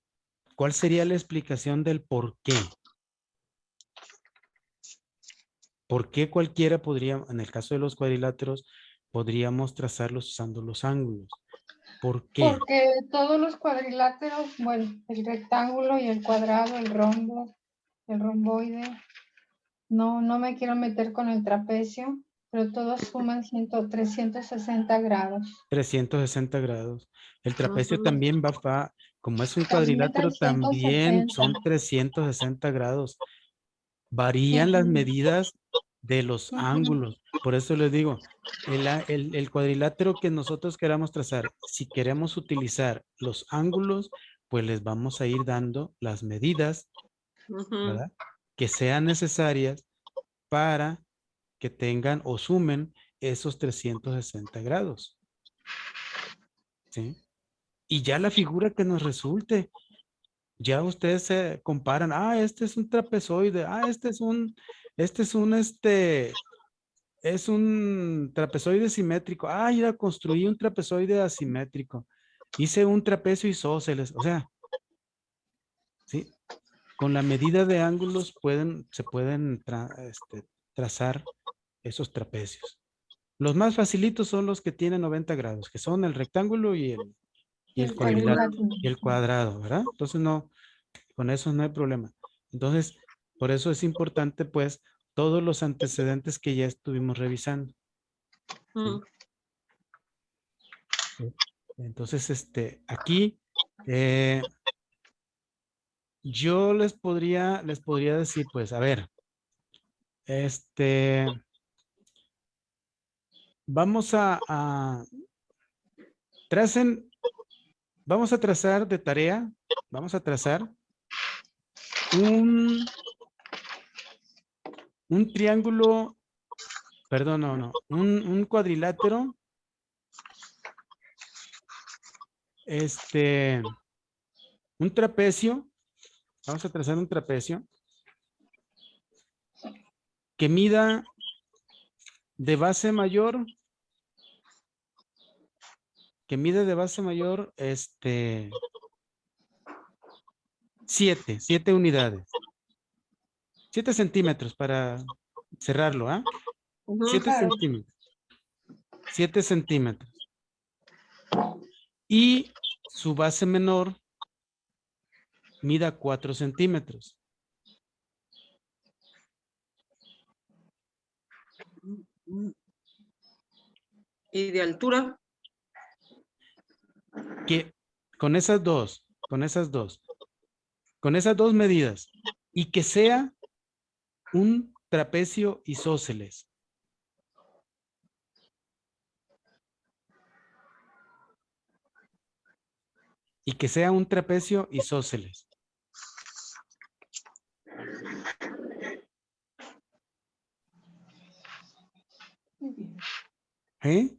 ¿Cuál sería la explicación del por qué? ¿Por qué cualquiera podría, en el caso de los cuadriláteros, podríamos trazarlos usando los ángulos? ¿Por qué? Porque todos los cuadriláteros, bueno, el rectángulo y el cuadrado, el rombo, el romboide, no me quiero meter con el trapecio, pero todos suman 360 grados. 360 grados. El trapecio también como es un También cuadrilátero, también 360. son 360 grados. Varían las medidas de los ángulos. Por eso les digo, el cuadrilátero que nosotros queramos trazar, si queremos utilizar los ángulos, pues les vamos a ir dando las medidas, ¿verdad? Que sean necesarias para que tengan o sumen esos 360 grados. ¿Sí? Y ya la figura que nos resulte, ya ustedes se comparan, este es un trapezoide, es un trapezoide simétrico, ya construí un trapezoide asimétrico, hice un trapecio isósceles, o sea, ¿sí? Con la medida de ángulos se pueden trazar esos trapecios. Los más facilitos son los que tienen 90 grados, que son el rectángulo y el cuadrilátero y el cuadrado, ¿verdad? Entonces con eso no hay problema. Entonces, por eso es importante, pues, todos los antecedentes que ya estuvimos revisando. ¿Sí? Entonces, aquí yo les podría decir, pues, a ver, vamos vamos a trazar de tarea, vamos a trazar un triángulo, perdón, no, un cuadrilátero, un trapecio, vamos a trazar un trapecio que mida de base mayor, 7 unidades. 7 centímetros para cerrarlo, 7 centímetros. 7 centímetros. Y su base menor mida 4 centímetros. ¿Y de altura? Que con esas dos medidas y que sea un trapecio isósceles. Y que sea un trapecio isósceles. ¿Eh?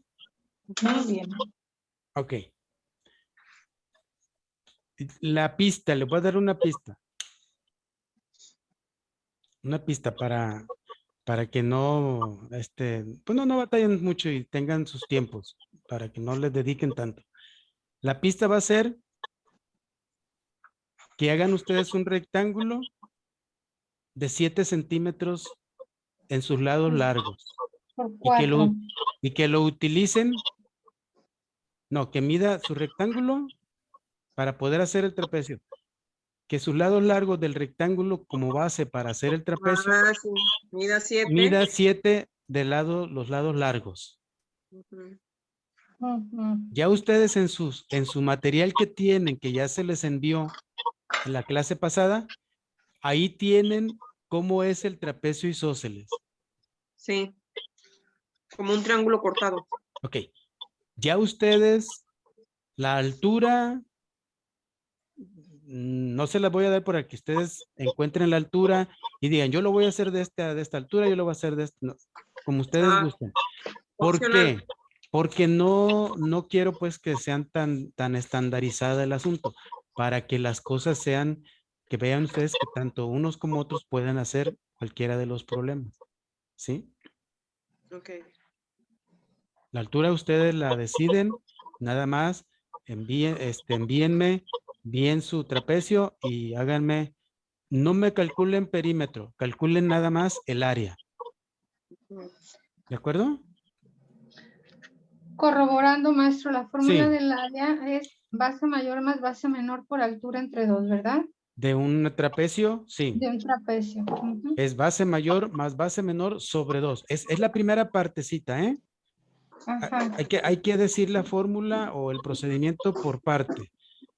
Muy bien. Ok. La pista, le voy a dar una pista. Una pista para que no, pues no batallen mucho y tengan sus tiempos, para que no les dediquen tanto. La pista va a ser que hagan ustedes un rectángulo de 7 centímetros en sus lados largos Por y que 4. lo utilicen, no, que mida su rectángulo para poder hacer el trapecio, que sus lados largos del rectángulo como base para hacer el trapecio, Sí. Mida 7. mida 7 de los lados largos. Ya ustedes en su material que tienen, que ya se les envió en la clase pasada, ahí tienen cómo es el trapecio isósceles. Sí. Como un triángulo cortado. Ok. Ya ustedes, la altura, no se las voy a dar para que ustedes encuentren la altura y digan, yo lo voy a hacer de esta altura, yo lo voy a hacer de esta, no, como ustedes gusten. ¿Por opcional. qué? Porque no quiero pues que sean tan estandarizada el asunto, para que las cosas sean, que vean ustedes que tanto unos como otros pueden hacer cualquiera de los problemas. ¿Sí? Ok. La altura ustedes la deciden, nada más envíenme bien su trapecio y háganme, no me calculen perímetro, calculen nada más el área. ¿De acuerdo? Corroborando, maestro, la fórmula Sí. del área es base mayor más base menor por altura entre 2, ¿verdad? De un trapecio, sí. De un trapecio. Ujú. Es base mayor más base menor sobre 2. Es la primera partecita, ¿eh? Ajá. Hay que decir la fórmula o el procedimiento por parte.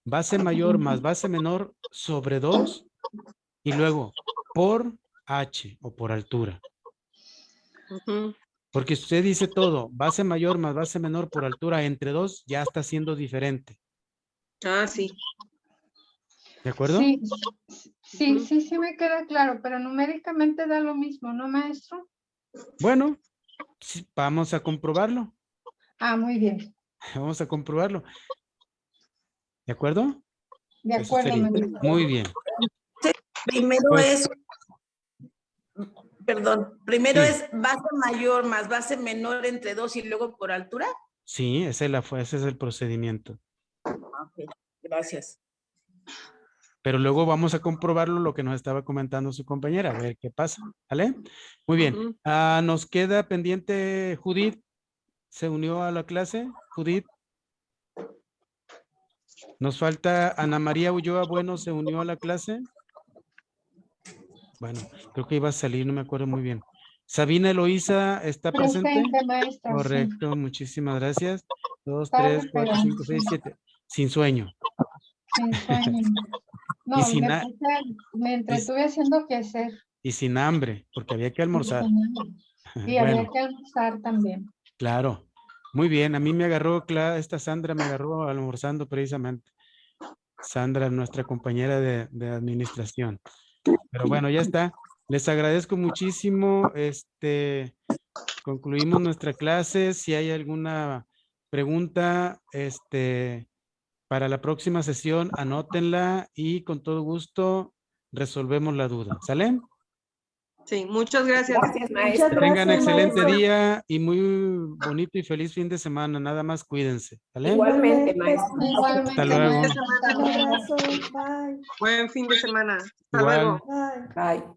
Base mayor más base menor sobre 2 y luego por H o por altura. Porque si usted dice todo, base mayor más base menor por altura entre 2, ya está siendo diferente. Sí. ¿De acuerdo? Sí me queda claro, pero numéricamente da lo mismo, ¿no, maestro? Bueno, sí, vamos a comprobarlo. Muy bien. Vamos a comprobarlo. ¿De acuerdo? De Eso acuerdo, sería. maestro. Muy bien. Primero Pues, primero sí. es base mayor más base menor entre 2 y luego por altura. Sí, ese es el procedimiento. Ok, gracias. Pero luego vamos a comprobarlo lo que nos estaba comentando su compañera, a ver qué pasa, ¿vale? Muy bien. Nos queda pendiente Judith. ¿Se unió a la clase? Judith. Nos falta Ana María Ulloa. Bueno, ¿se unió a la clase? Bueno, creo que iba a salir, no me acuerdo muy bien. Sabina Eloísa, ¿está presente? Presente, maestra. Correcto, muchísimas gracias. 2, Estaba 3, 4, 5, esperando. 6, 7. Sin sueño. Sin sueño. No, Y sin me entretuve haciendo qué hacer. y sin hambre, porque había que almorzar. Y Bueno, había que almorzar también. claro. Muy bien, a mí me agarró, esta Sandra me agarró almorzando precisamente. Sandra, nuestra compañera de administración. Pero bueno, ya está. Les agradezco muchísimo. Concluimos nuestra clase. Si hay alguna pregunta, para la próxima sesión, anótenla y con todo gusto resolvemos la duda. ¿Sale? Sí, muchas gracias. Gracias, Muchas maestro. Que tengan gracias, excelente maestro. día y muy bonito y feliz fin de semana. Nada más cuídense. ¿Vale? Igualmente, maestro. Igualmente, Hasta luego. maestra. Un abrazo. Bye. Buen fin de semana. Hasta Igual. luego. Bye. Bye.